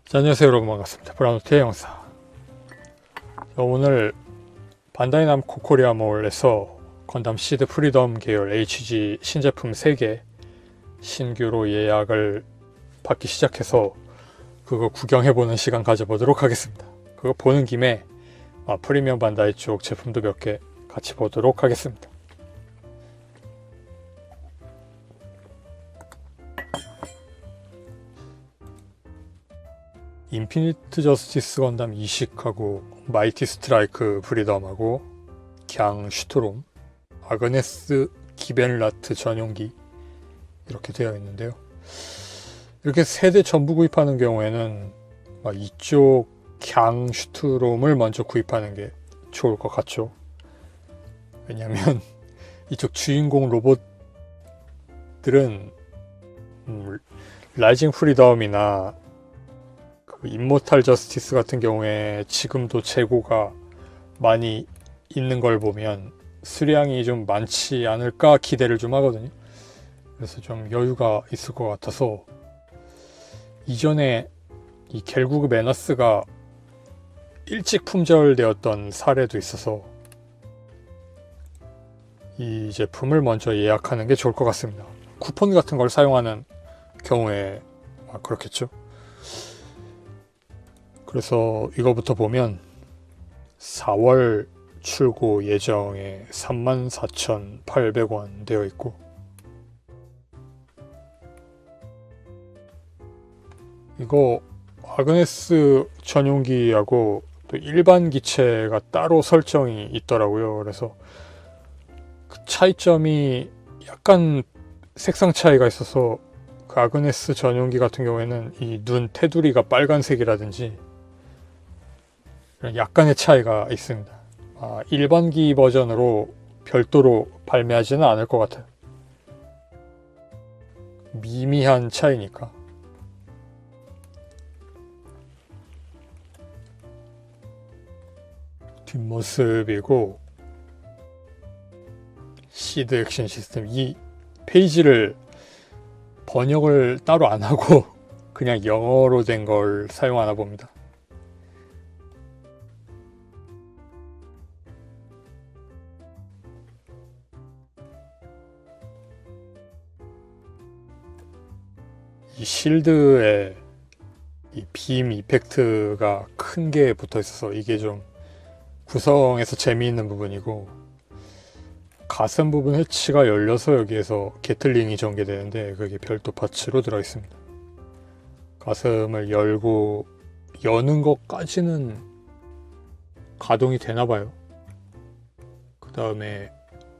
자, 안녕하세요 여러분, 반갑습니다. 브라운노트의 영사. 오늘 반다이 남코 코리아몰에서 건담 시드 프리덤 계열 HG 신제품 3개 신규로 예약을 받기 시작해서 그거 구경해보는 시간 가져보도록 하겠습니다. 그거 보는 김에 프리미엄 반다이 쪽 제품도 몇 개 같이 보도록 하겠습니다. 인피니트 저스티스 건담 이식하고 마이티 스트라이크 프리덤하고 갱 슈트롬, 아그네스 기벤라트 전용기 이렇게 되어 있는데요. 이렇게 세 대 전부 구입하는 경우에는 이쪽 갱 슈트롬을 먼저 구입하는 게 좋을 것 같죠. 왜냐하면 이쪽 주인공 로봇들은 라이징 프리덤이나 임모탈 저스티스 같은 경우에 지금도 재고가 많이 있는 걸 보면 수량이 좀 많지 않을까 기대를 좀 하거든요. 그래서 좀 여유가 있을 것 같아서 이전에 이 겔구급 에너스가 일찍 품절되었던 사례도 있어서 이 제품을 먼저 예약하는 게 좋을 것 같습니다. 쿠폰 같은 걸 사용하는 경우에 그렇겠죠. 그래서 이거부터 보면 4월 출고 예정에 34,800원 되어 있고, 이거 아그네스 전용기하고 또 일반 기체가 따로 설정이 있더라고요. 그래서 그 차이점이 약간 색상 차이가 있어서 그 아그네스 전용기 같은 경우에는 이 눈 테두리가 빨간색이라든지 약간의 차이가 있습니다. 일반기 버전으로 별도로 발매하지는 않을 것 같아요. 미미한 차이니까. 뒷모습이고, 시드 액션 시스템, 이 페이지를 번역을 따로 안 하고 그냥 영어로 된 걸 사용하나 봅니다. 이 실드에 이 빔 이펙트가 큰 게 붙어 있어서 이게 좀 구성에서 재미있는 부분이고, 가슴 부분 해치가 열려서 여기에서 게틀링이 전개되는데 그게 별도 파츠로 들어있습니다. 가슴을 열고 여는 것까지는 가동이 되나봐요. 그 다음에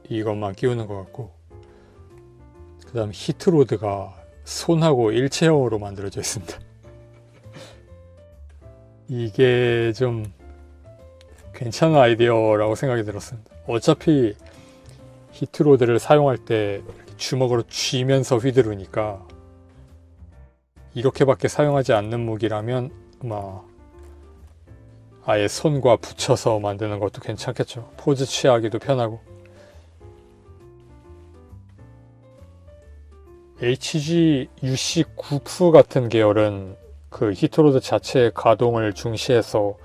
이것만 끼우는 것 같고, 그 다음 히트로드가 손하고 일체형으로 만들어져 있습니다. 이게 좀 괜찮은 아이디어라고 생각이 들었습니다. 어차피 히트로드를 사용할 때 주먹으로 쥐면서 휘두르니까 이렇게밖에 사용하지 않는 무기라면 아예 손과 붙여서 만드는 것도 괜찮겠죠. 포즈 취하기도 편하고. HG UC9F 같은 계열은 그 히트로드 자체의 가동을 중시해서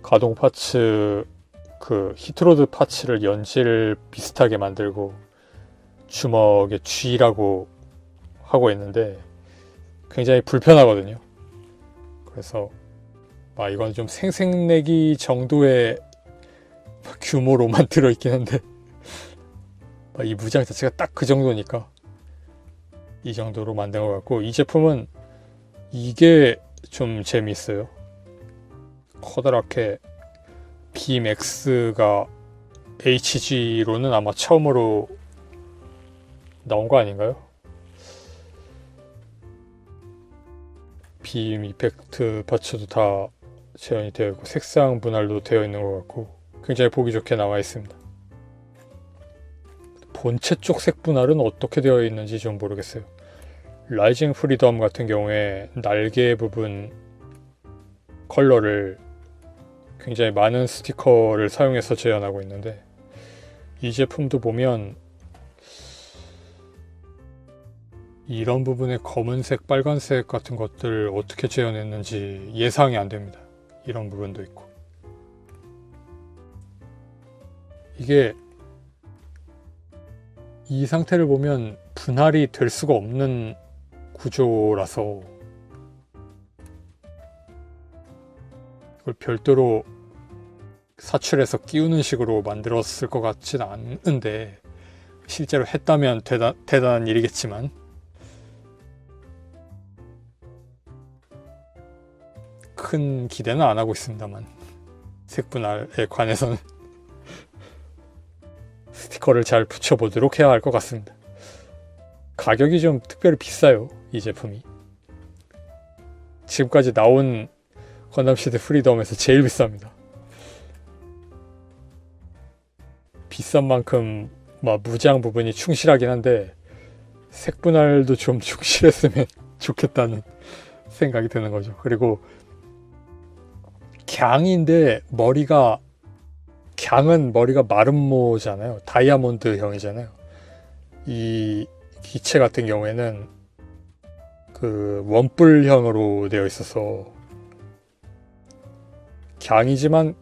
가동 파츠, 그 히트로드 파츠를 연질 비슷하게 만들고 주먹에 쥐라고 하고 있는데 굉장히 불편하거든요. 그래서 이건 좀 생색내기 정도의 규모로만 들어있긴 한데 이 무장 자체가 딱 그 정도니까 이 정도로 만든 것 같고, 이 제품은 이게 좀 재미있어요. 커다랗게 빔 X가 HG로는 아마 처음으로 나온 거 아닌가요? 빔 이펙트 파츠도 다 재현이 되어 있고 색상 분할도 되어 있는 것 같고 굉장히 보기 좋게 나와 있습니다. 본체 쪽 색 분할은 어떻게 되어 있는지 좀 모르겠어요. 라이징 프리덤 같은 경우에 날개 부분 컬러를 굉장히 많은 스티커를 사용해서 재현하고 있는데, 이 제품도 보면 이런 부분에 검은색, 빨간색 같은 것들 어떻게 재현했는지 예상이 안 됩니다. 이런 부분도 있고. 이게 이 상태를 보면 분할이 될 수가 없는 구조라서 이걸 별도로 사출해서 끼우는 식으로 만들었을 것 같진 않은데, 실제로 했다면 대단한 일이겠지만, 큰 기대는 안 하고 있습니다만, 색분할에 관해서는 스티커를 잘 붙여보도록 해야 할 것 같습니다. 가격이 좀 특별히 비싸요, 이 제품이. 지금까지 나온 건담 시드 프리덤에서 제일 비쌉니다. 비싼 만큼 무장 부분이 충실하긴 한데 색분할도 좀 충실했으면 좋겠다는 생각이 드는 거죠. 그리고 갱인데 갱은 머리가 마름모잖아요. 다이아몬드형이잖아요. 이 기체 같은 경우에는 그 원뿔형으로 되어 있어서 갱이지만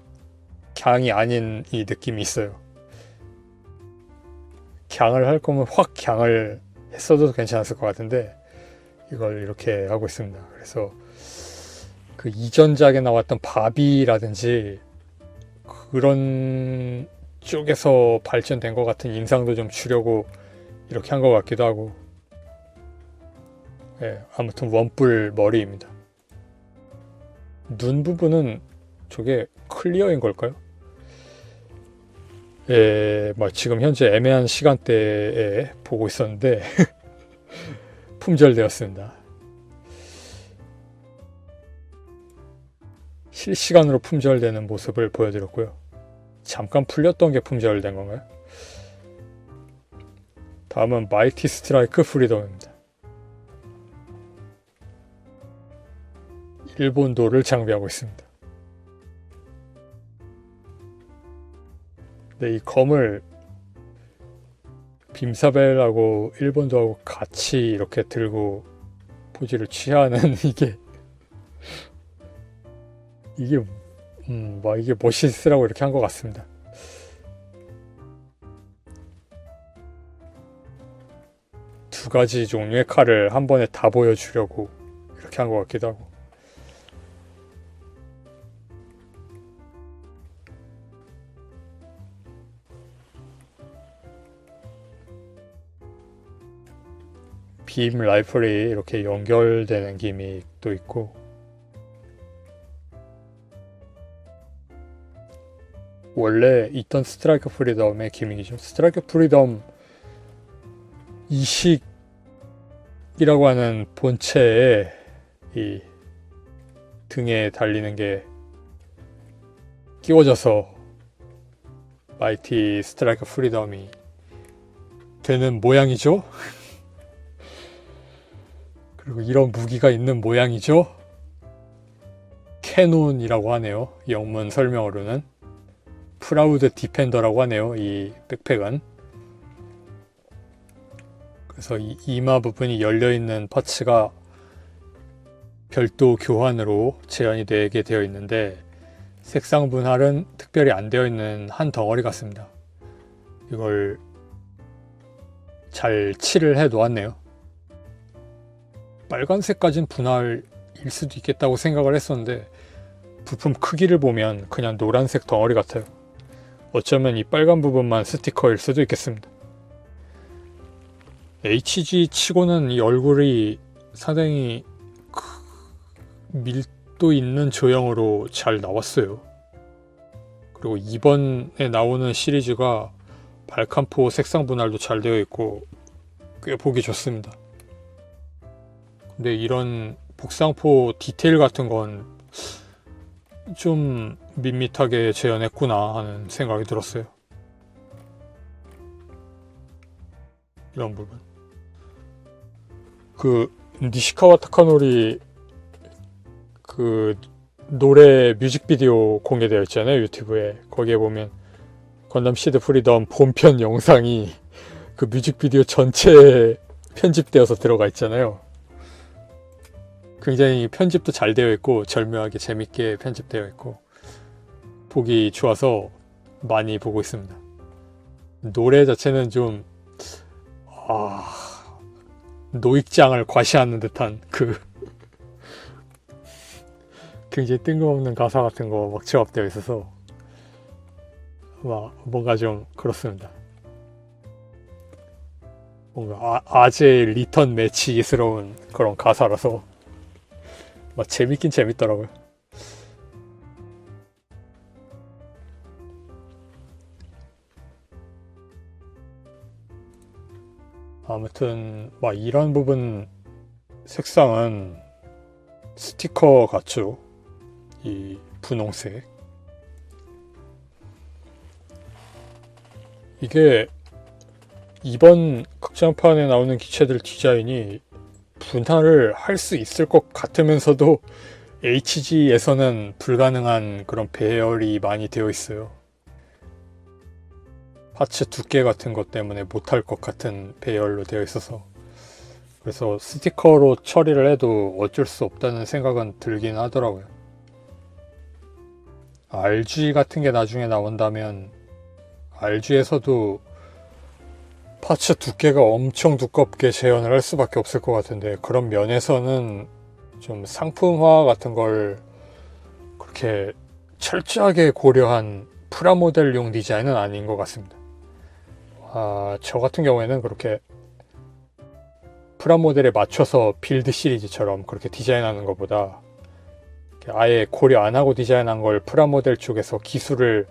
갱이 아닌 이 느낌이 있어요. 갱을 할 거면 확 갱을 했어도 괜찮았을 것 같은데 이걸 이렇게 하고 있습니다. 그래서 그 이전작에 나왔던 바비라든지 그런 쪽에서 발전된 것 같은 인상도 좀 주려고 이렇게 한 것 같기도 하고. 예, 아무튼 원뿔 머리입니다. 눈 부분은 저게 클리어인 걸까요? 예, 지금 현재 애매한 시간대에 보고 있었는데 품절되었습니다. 실시간으로 품절되는 모습을 보여드렸고요. 잠깐 풀렸던 게 품절된 건가요? 다음은 마이티 스트라이크 프리덤입니다. 일본도를 장비하고 있습니다. 근데 이 검을 빔사벨하고 일본도하고 같이 이렇게 들고 포즈를 취하는 이게 멋있으라고 이렇게 한 것 같습니다. 두 가지 종류의 칼을 한 번에 다 보여주려고 이렇게 한 것 같기도 하고. 빔 라이플이 이렇게 연결되는 기믹도 있고, 원래 있던 스트라이크 프리덤의 기믹이죠. 스트라이크 프리덤 이식이라고 하는 본체에 이 등에 달리는 게 끼워져서 마이티 스트라이크 프리덤이 되는 모양이죠. 그리고 이런 무기가 있는 모양이죠. 캐논이라고 하네요. 영문 설명으로는. 프라우드 디펜더라고 하네요. 이 백팩은. 그래서 이 이마 부분이 열려있는 파츠가 별도 교환으로 재현이 되게 되어 있는데 색상 분할은 특별히 안 되어 있는 한 덩어리 같습니다. 이걸 잘 칠을 해 놓았네요. 빨간색까진 분할일 수도 있겠다고 생각을 했었는데 부품 크기를 보면 그냥 노란색 덩어리 같아요. 어쩌면 이 빨간 부분만 스티커일 수도 있겠습니다. HG 치고는 이 얼굴이 상당히 밀도 있는 조형으로 잘 나왔어요. 그리고 이번에 나오는 시리즈가 발칸포 색상 분할도 잘 되어 있고 꽤 보기 좋습니다. 근데 이런 복상포 디테일 같은 건 좀 밋밋하게 재현했구나 하는 생각이 들었어요. 이런 부분. 그 니시카와 타카노리 그 노래 뮤직비디오 공개되어 있잖아요, 유튜브에. 거기에 보면 건담 시드 프리덤 본편 영상이 그 뮤직비디오 전체에 편집되어서 들어가 있잖아요. 굉장히 편집도 잘 되어 있고 절묘하게 재밌게 편집되어 있고 보기 좋아서 많이 보고 있습니다. 노래 자체는 좀 노익장을 과시하는 듯한 그 굉장히 뜬금없는 가사 같은 거 막 조합되어 있어서 뭔가 좀 그렇습니다. 뭔가 아재의 리턴 매치스러운 그런 가사라서 막 재밌긴 재밌더라고요. 아무튼 이런 부분 색상은 스티커 같죠. 이 분홍색. 이게 이번 극장판에 나오는 기체들 디자인이 분할을 할 수 있을 것 같으면서도 HG에서는 불가능한 그런 배열이 많이 되어 있어요. 파츠 두께 같은 것 때문에 못할 것 같은 배열로 되어 있어서 그래서 스티커로 처리를 해도 어쩔 수 없다는 생각은 들긴 하더라고요. RG 같은 게 나중에 나온다면 RG에서도 파츠 두께가 엄청 두껍게 재현을 할 수밖에 없을 것 같은데 그런 면에서는 좀 상품화 같은 걸 그렇게 철저하게 고려한 프라모델용 디자인은 아닌 것 같습니다. 저 같은 경우에는 그렇게 프라모델에 맞춰서 빌드 시리즈처럼 그렇게 디자인하는 것보다 아예 고려 안 하고 디자인한 걸 프라모델 쪽에서 기술을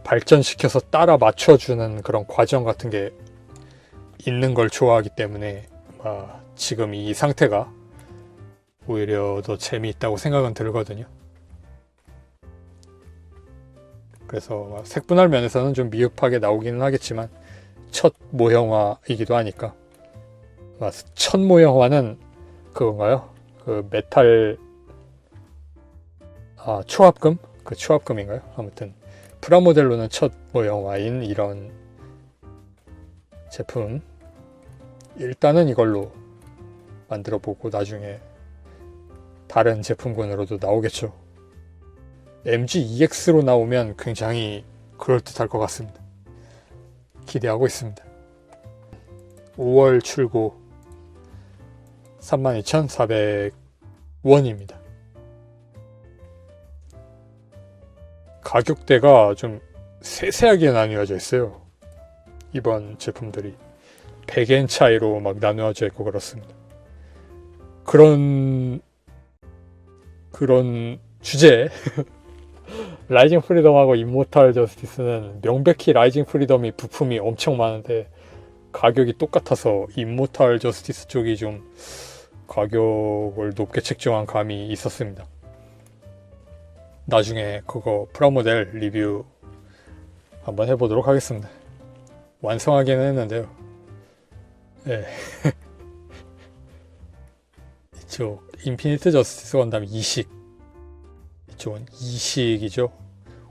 발전시켜서 따라 맞춰주는 그런 과정 같은 게 있는 걸 좋아하기 때문에 지금 이 상태가 오히려 더 재미있다고 생각은 들거든요. 그래서 색분할 면에서는 좀 미흡하게 나오기는 하겠지만 첫 모형화이기도 하니까. 첫 모형화는 그건가요? 그 메탈 초합금? 그 초합금인가요? 아무튼 프라모델로는 첫 모형화인 이런 제품 일단은 이걸로 만들어보고 나중에 다른 제품군으로도 나오겠죠. MG2X로 나오면 굉장히 그럴듯할 것 같습니다. 기대하고 있습니다. 5월 출고 32,400원입니다. 가격대가 좀 세세하게 나뉘어져 있어요. 이번 제품들이 100엔 차이로 막 나누어져 있고 그렇습니다. 그런 주제에 라이징 프리덤하고 임모탈 저스티스는 명백히 라이징 프리덤이 부품이 엄청 많은데 가격이 똑같아서 임모탈 저스티스 쪽이 좀 가격을 높게 책정한 감이 있었습니다. 나중에 그거 프라모델 리뷰 한번 해보도록 하겠습니다. 완성하기는 했는데요. 네. 이쪽 인피니트 저스티스 건담 이식, 이쪽은 이식이죠.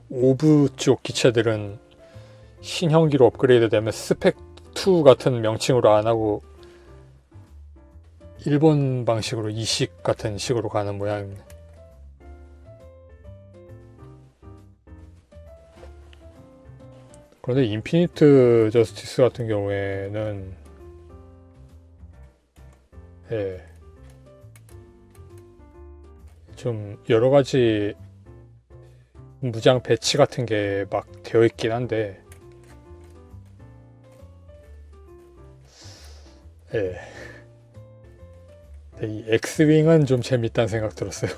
오브 쪽 기체들은 신형기로 업그레이드 되면 스펙2 같은 명칭으로 안 하고 일본 방식으로 이식 같은 식으로 가는 모양입니다. 그런데 인피니트 저스티스 같은 경우에는 좀 여러가지 무장 배치 같은 게 막 되어 있긴 한데 이 X윙은 좀 재밌다는 생각 들었어요.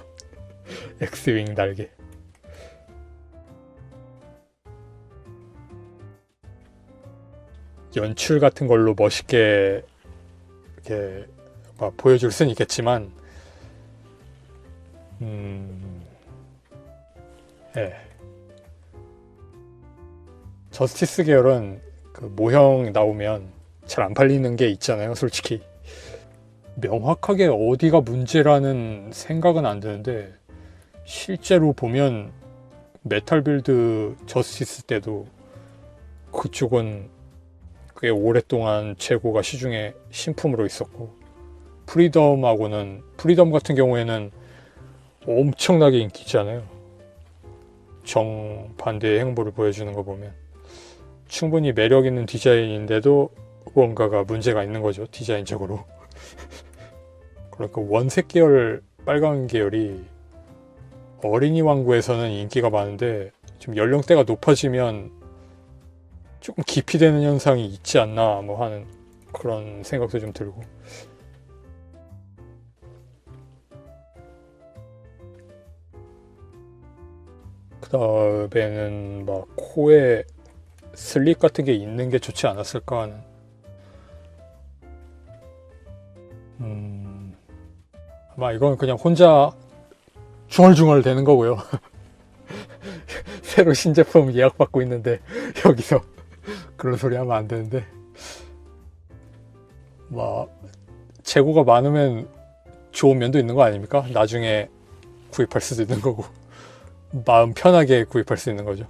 X윙 날개. 연출 같은 걸로 멋있게 이렇게 보여줄 수는 있겠지만 저스티스 계열은 그 모형 나오면 잘 안 팔리는 게 있잖아요. 솔직히 명확하게 어디가 문제라는 생각은 안 드는데 실제로 보면 메탈 빌드 저스티스 때도 그쪽은 꽤 오랫동안 재고가 시중에 신품으로 있었고, 프리덤 같은 경우에는 엄청나게 인기 있잖아요. 정반대의 행보를 보여주는 거 보면 충분히 매력 있는 디자인인데도 뭔가가 문제가 있는 거죠, 디자인적으로. 그러니까 원색 계열, 빨간 계열이 어린이 왕구에서는 인기가 많은데 좀 연령대가 높아지면 조금 기피되는 현상이 있지 않나 뭐 하는 그런 생각도 좀 들고. 그 다음에는 막 코에 슬립 같은 게 있는 게 좋지 않았을까 하는. 아마 이건 그냥 혼자 중얼중얼 되는 거고요. 새로 신제품 예약받고 있는데 여기서 그런 소리 하면 안 되는데, 막 재고가 많으면 좋은 면도 있는 거 아닙니까? 나중에 구입할 수도 있는 거고, 마음 편하게 구입할 수 있는 거죠.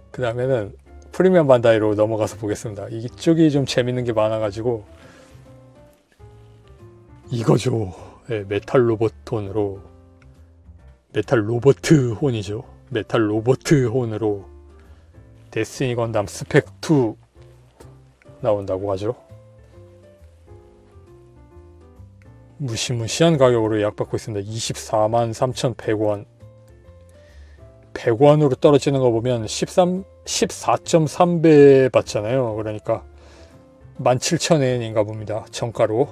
그 다음에는 프리미엄 반다이로 넘어가서 보겠습니다. 이쪽이 좀 재밌는 게 많아가지고, 이거죠. 네, 메탈 로봇 혼으로 데스티니 건담 스펙2 나온다고 하죠. 무시무시한 가격으로 예약받고 있습니다. 243,100원. 100원으로 떨어지는 거 보면 14.3배 받잖아요. 그러니까 17,000엔인가 봅니다. 정가로.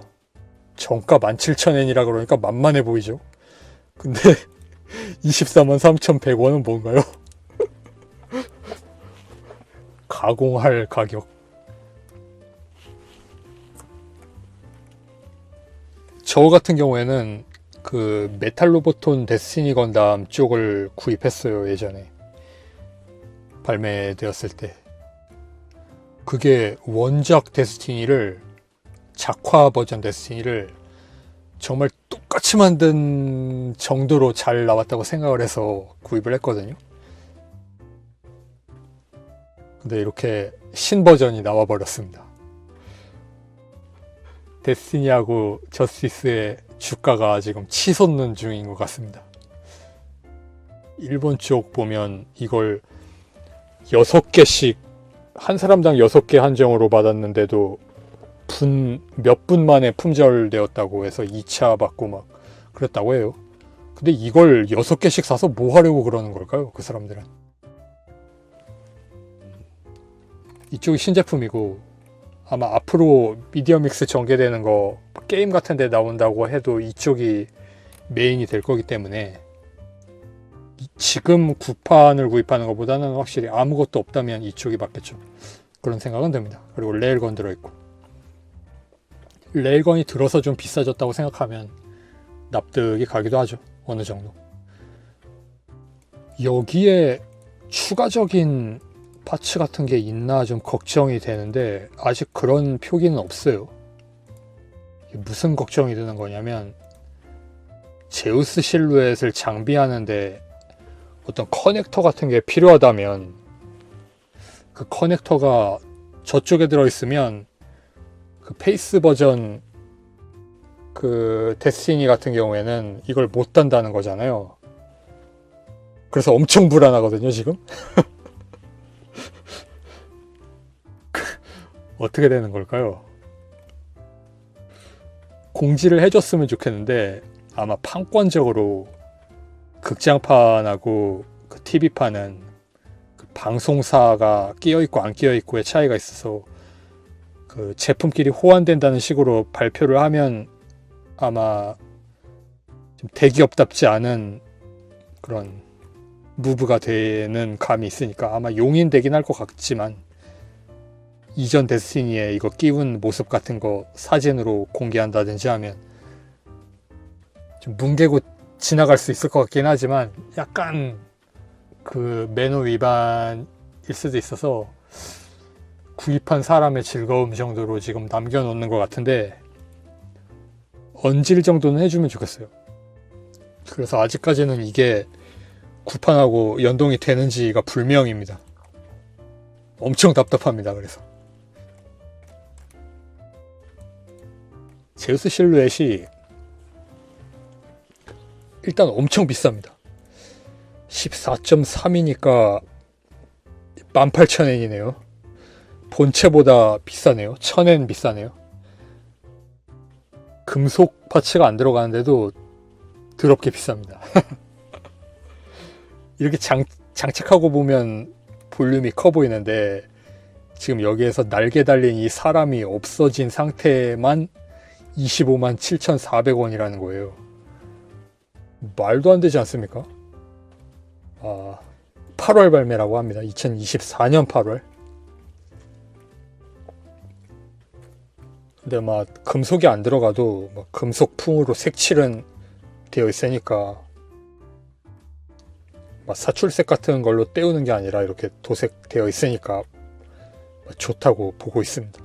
정가 17,000엔이라 그러니까 만만해 보이죠. 근데 243,100원은 뭔가요? 가공할 가격. 저 같은 경우에는 그 메탈 로보톤 데스티니 건담 쪽을 구입했어요. 예전에 발매되었을 때. 그게 원작 데스티니를, 작화 버전 데스티니를 정말 똑같이 만든 정도로 잘 나왔다고 생각을 해서 구입을 했거든요. 근데 이렇게 신버전이 나와버렸습니다. 데스티니하고 저스티스의 주가가 지금 치솟는 중인 것 같습니다. 일본 쪽 보면 이걸 6개씩 한 사람당 6개 한정으로 받았는데도 몇 분 만에 품절되었다고 해서 2차 받고 막 그랬다고 해요. 근데 이걸 6개씩 사서 뭐 하려고 그러는 걸까요? 그 사람들은. 이쪽이 신제품이고, 아마 앞으로 미디어 믹스 전개되는 거 게임 같은 데 나온다고 해도 이쪽이 메인이 될 거기 때문에 지금 구판을 구입하는 것보다는 확실히 아무것도 없다면 이쪽이 맞겠죠. 그런 생각은 듭니다. 그리고 레일건 들어있고, 레일건이 들어서 좀 비싸졌다고 생각하면 납득이 가기도 하죠. 어느 정도. 여기에 추가적인 파츠 같은 게 있나 좀 걱정이 되는데 아직 그런 표기는 없어요. 무슨 걱정이 드는 거냐면, 제우스 실루엣을 장비하는데 어떤 커넥터 같은 게 필요하다면 그 커넥터가 저쪽에 들어있으면 그 페이스 버전 그 데스티니 같은 경우에는 이걸 못 단다는 거잖아요. 그래서 엄청 불안하거든요, 지금. 어떻게 되는 걸까요? 공지를 해줬으면 좋겠는데 아마 판권적으로 극장판하고 그 TV판은 그 방송사가 끼어있고 안 끼어있고의 차이가 있어서 그 제품끼리 호환된다는 식으로 발표를 하면 아마 좀 대기업답지 않은 그런 무브가 되는 감이 있으니까 아마 용인되긴 할 것 같지만, 이전 데스티니에 이거 끼운 모습 같은 거 사진으로 공개한다든지 하면 좀 뭉개고 지나갈 수 있을 것 같긴 하지만 약간 그 매너 위반일 수도 있어서 구입한 사람의 즐거움 정도로 지금 남겨놓는 것 같은데, 언질 정도는 해주면 좋겠어요. 그래서 아직까지는 이게 구판하고 연동이 되는지가 불명입니다. 엄청 답답합니다. 그래서 제우스 실루엣이 일단 엄청 비쌉니다. 14.3이니까 18,000엔이네요. 본체보다 비싸네요. 1,000엔 비싸네요. 금속 파츠가 안 들어가는데도 더럽게 비쌉니다. 이렇게 장착하고 보면 볼륨이 커 보이는데 지금 여기에서 날개 달린 이 사람이 없어진 상태만 25만 7,400원이라는 거예요. 말도 안 되지 않습니까? 8월 발매라고 합니다. 2024년 8월. 근데 막 금속이 안 들어가도 막 금속풍으로 색칠은 되어 있으니까 막 사출색 같은 걸로 때우는 게 아니라 이렇게 도색 되어 있으니까 좋다고 보고 있습니다.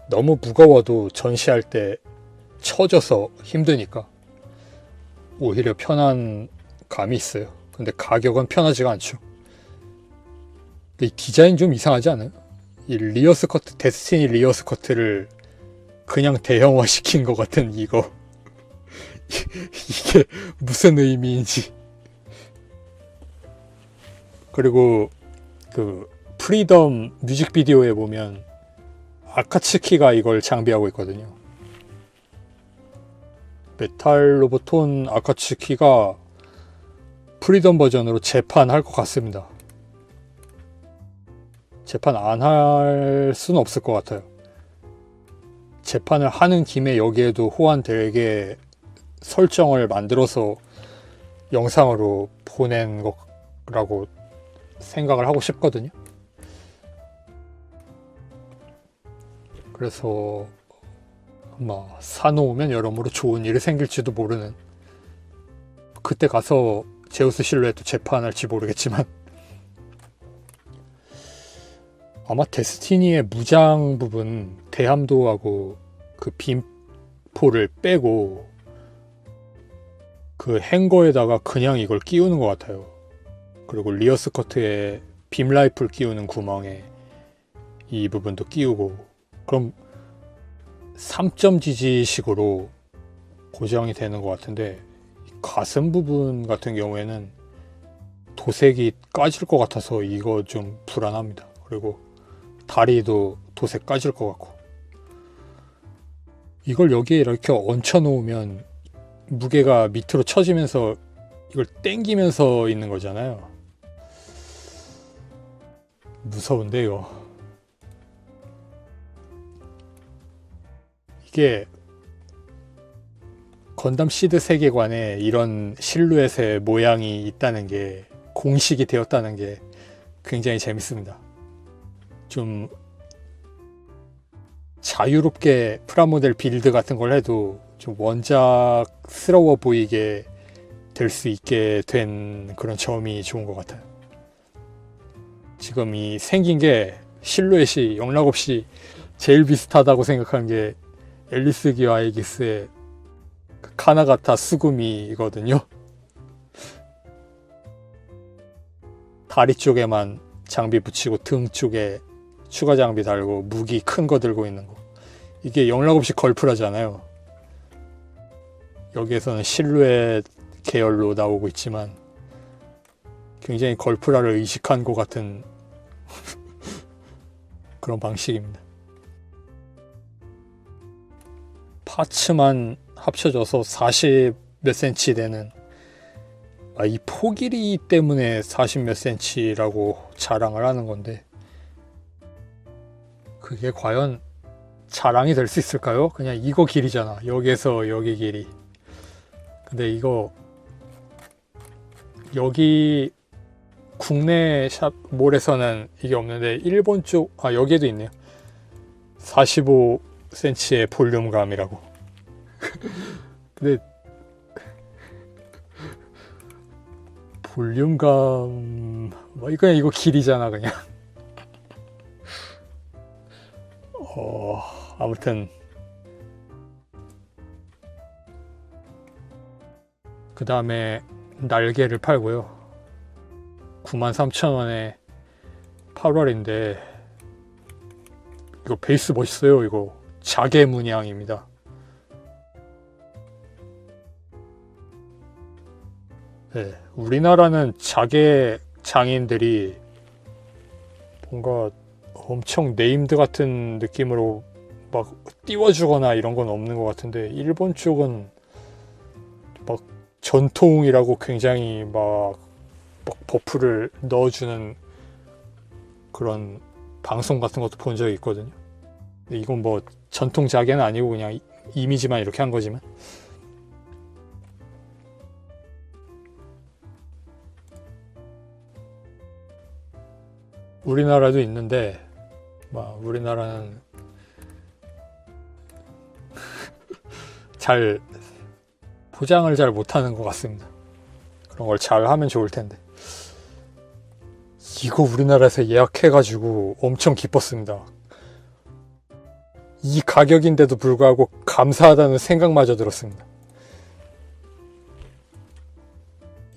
너무 무거워도 전시할 때 처져서 힘드니까 오히려 편한 감이 있어요. 근데 가격은 편하지가 않죠. 근데 이 디자인 좀 이상하지 않아요? 이 리어 스커트, 데스티니 리어 스커트를 그냥 대형화 시킨 것 같은 이거. 이게 무슨 의미인지. 그리고 그 프리덤 뮤직비디오에 보면 아카츠키가 이걸 장비하고 있거든요. 메탈 로보톤 아카츠키가 프리덤 버전으로 재판할 것 같습니다. 재판 안 할 수는 없을 것 같아요. 재판을 하는 김에 여기에도 호환되게 설정을 만들어서 영상으로 보낸 거라고 생각을 하고 싶거든요. 그래서 아마 사놓으면 여러모로 좋은 일이 생길지도 모르는, 그때 가서 제우스 실루엣도 재판할지 모르겠지만 아마 데스티니의 무장 부분, 대함도하고 그 빔포를 빼고 그 행거에다가 그냥 이걸 끼우는 것 같아요. 그리고 리어 스커트에 빔 라이플 끼우는 구멍에 이 부분도 끼우고, 그럼 3점 지지식으로 고정이 되는 것 같은데, 가슴 부분 같은 경우에는 도색이 까질 것 같아서 이거 좀 불안합니다. 그리고 다리도 도색 까질 것 같고, 이걸 여기에 이렇게 얹혀 놓으면 무게가 밑으로 처지면서 이걸 당기면서 있는 거잖아요. 무서운데요. 이게 건담 시드 세계관에 이런 실루엣의 모양이 있다는 게, 공식이 되었다는 게 굉장히 재밌습니다. 좀 자유롭게 프라모델 빌드 같은 걸 해도 좀 원작스러워 보이게 될 수 있게 된 그런 점이 좋은 것 같아요. 지금 이 생긴 게 실루엣이 영락없이 제일 비슷하다고 생각하는 게 앨리스 기와 아이기스의 그 카나가타 수구미거든요. 다리 쪽에만 장비 붙이고 등 쪽에 추가 장비 달고 무기 큰 거 들고 있는 거, 이게 영락없이 걸프라잖아요. 여기에서는 실루엣 계열로 나오고 있지만 굉장히 걸프라를 의식한 것 같은 그런 방식입니다. 파츠만 합쳐져서 40 몇 센치 되는, 이 포 길이 때문에 40 몇 센치라고 자랑을 하는 건데, 그게 과연 자랑이 될 수 있을까요? 그냥 이거 길이잖아. 여기에서 여기 길이. 근데 이거 여기 국내 샵 몰에서는 이게 없는데 일본 쪽, 여기에도 있네요. 45cm의 볼륨감이라고. 근데 볼륨감, 그냥 이거 길이잖아 그냥. 아무튼 그 다음에 날개를 팔고요. 93,000원에 8월인데 이거 베이스 멋있어요. 이거 자개 문양입니다. 네, 우리나라는 자개 장인들이 뭔가 엄청 네임드 같은 느낌으로 막 띄워주거나 이런 건 없는 것 같은데, 일본 쪽은 막 전통이라고 굉장히 막 버프를 넣어주는 그런 방송 같은 것도 본 적이 있거든요. 근데 이건 뭐 전통 자개는 아니고 그냥 이미지만 이렇게 한 거지만, 우리나라도 있는데 막 우리나라는 잘 포장을 잘 못하는 것 같습니다. 그런 걸 잘 하면 좋을 텐데. 이거 우리나라에서 예약해가지고 엄청 기뻤습니다. 이 가격인데도 불구하고 감사하다는 생각마저 들었습니다.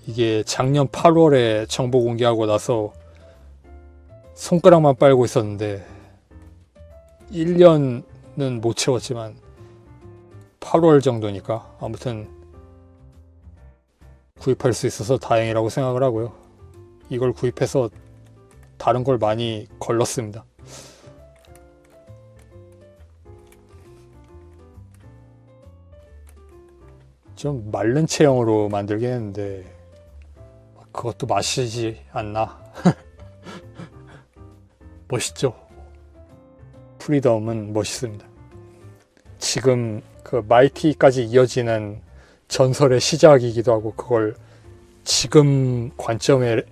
이게 작년 8월에 정보 공개하고 나서 손가락만 빨고 있었는데 1년은 못 채웠지만 8월 정도니까 아무튼 구입할 수 있어서 다행이라고 생각을 하고요. 이걸 구입해서 다른 걸 많이 걸렀습니다. 좀 마른 체형으로 만들긴 했는데 그것도 맛이지 않나? 멋있죠? 프리덤은 멋있습니다. 지금 그 마이티까지 이어지는 전설의 시작이기도 하고, 그걸 지금 관점의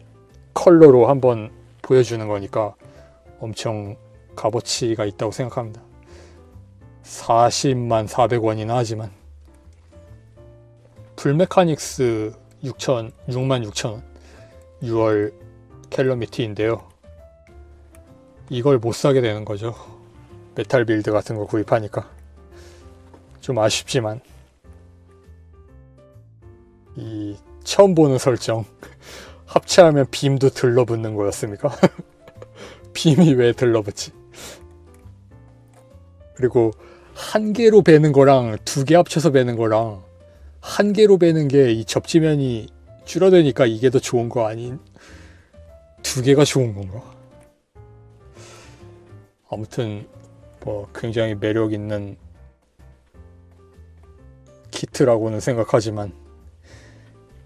컬러로 한번 보여주는 거니까 엄청 값어치가 있다고 생각합니다. 40만 400원이나 하지만 풀메카닉스 66,000원 6월 캘러미티인데요. 이걸 못 사게 되는 거죠. 메탈 빌드 같은 거 구입하니까. 좀 아쉽지만 이 처음 보는 설정, 합체하면 빔도 들러붙는 거였습니까? 빔이 왜 들러붙지? 그리고 한 개로 베는 거랑 두 개 합쳐서 베는 거랑 한 개로 베는 게 이 접지면이 줄어드니까 이게 더 좋은 거 아닌, 두 개가 좋은 건가? 아무튼 뭐 굉장히 매력 있는 키트라고는 생각하지만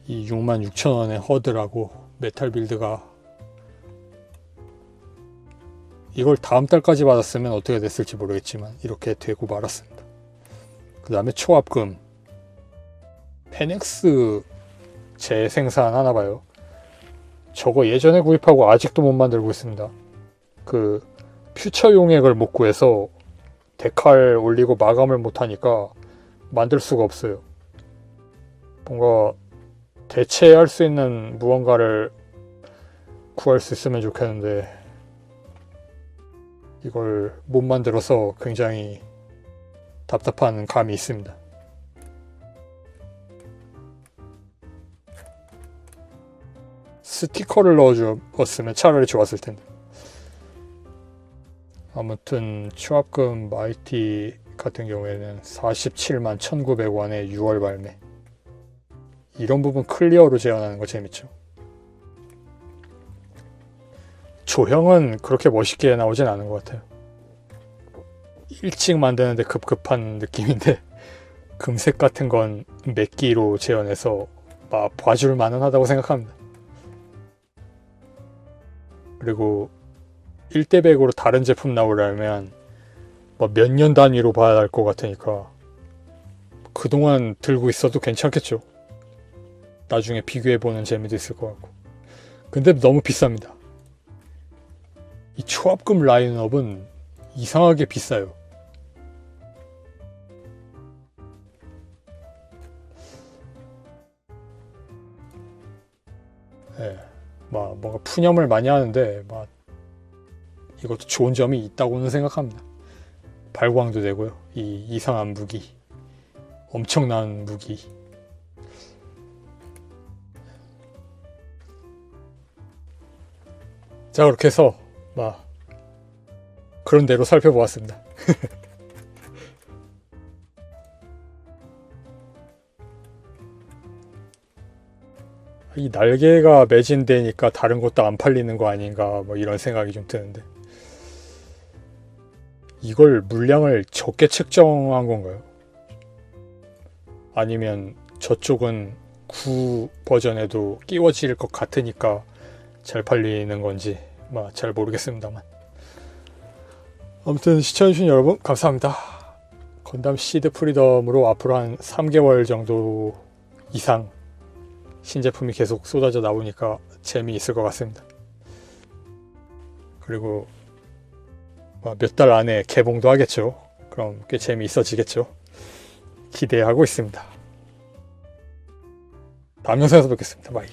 이 66,000원의 허드라고 메탈 빌드가, 이걸 다음 달까지 받았으면 어떻게 됐을지 모르겠지만 이렇게 되고 말았습니다. 그 다음에 초합금, 페넥스 재생산 하나봐요. 저거 예전에 구입하고 아직도 못 만들고 있습니다. 그 퓨처 용액을 못 구해서 데칼 올리고 마감을 못하니까 만들 수가 없어요. 뭔가 대체할 수 있는 무언가를 구할 수 있으면 좋겠는데 이걸 못 만들어서 굉장히 답답한 감이 있습니다. 스티커를 넣어주었으면 차라리 좋았을 텐데. 아무튼 초합금 마이티 같은 경우에는 47만 1,900원에 6월 발매. 이런 부분 클리어로 재현하는 거 재밌죠. 조형은 그렇게 멋있게 나오진 않은 것 같아요. 일찍 만드는데 급급한 느낌인데 금색 같은 건 맥기로 재현해서 막 봐줄 만은 하다고 생각합니다. 그리고 1대100으로 다른 제품 나오려면 몇 년 단위로 봐야 할 것 같으니까 그동안 들고 있어도 괜찮겠죠. 나중에 비교해보는 재미도 있을 것 같고. 근데 너무 비쌉니다. 이 초합금 라인업은 이상하게 비싸요. 네, 뭔가 푸념을 많이 하는데 이것도 좋은 점이 있다고는 생각합니다. 발광도 되고요. 이 이상한 무기, 엄청난 무기. 자, 그렇게 해서 막 그런 대로 살펴보았습니다. 이 날개가 매진되니까 다른 것도 안 팔리는 거 아닌가 뭐 이런 생각이 좀 드는데, 이걸 물량을 적게 책정한 건가요? 아니면 저쪽은 9 버전에도 끼워질 것 같으니까 잘 팔리는 건지 잘 모르겠습니다만, 아무튼 시청해주신 여러분 감사합니다. 건담 시드 프리덤으로 앞으로 한 3개월 정도 이상 신제품이 계속 쏟아져 나오니까 재미있을 것 같습니다. 그리고 몇 달 안에 개봉도 하겠죠. 그럼 꽤 재미있어지겠죠. 기대하고 있습니다. 다음 영상에서 뵙겠습니다. 바이.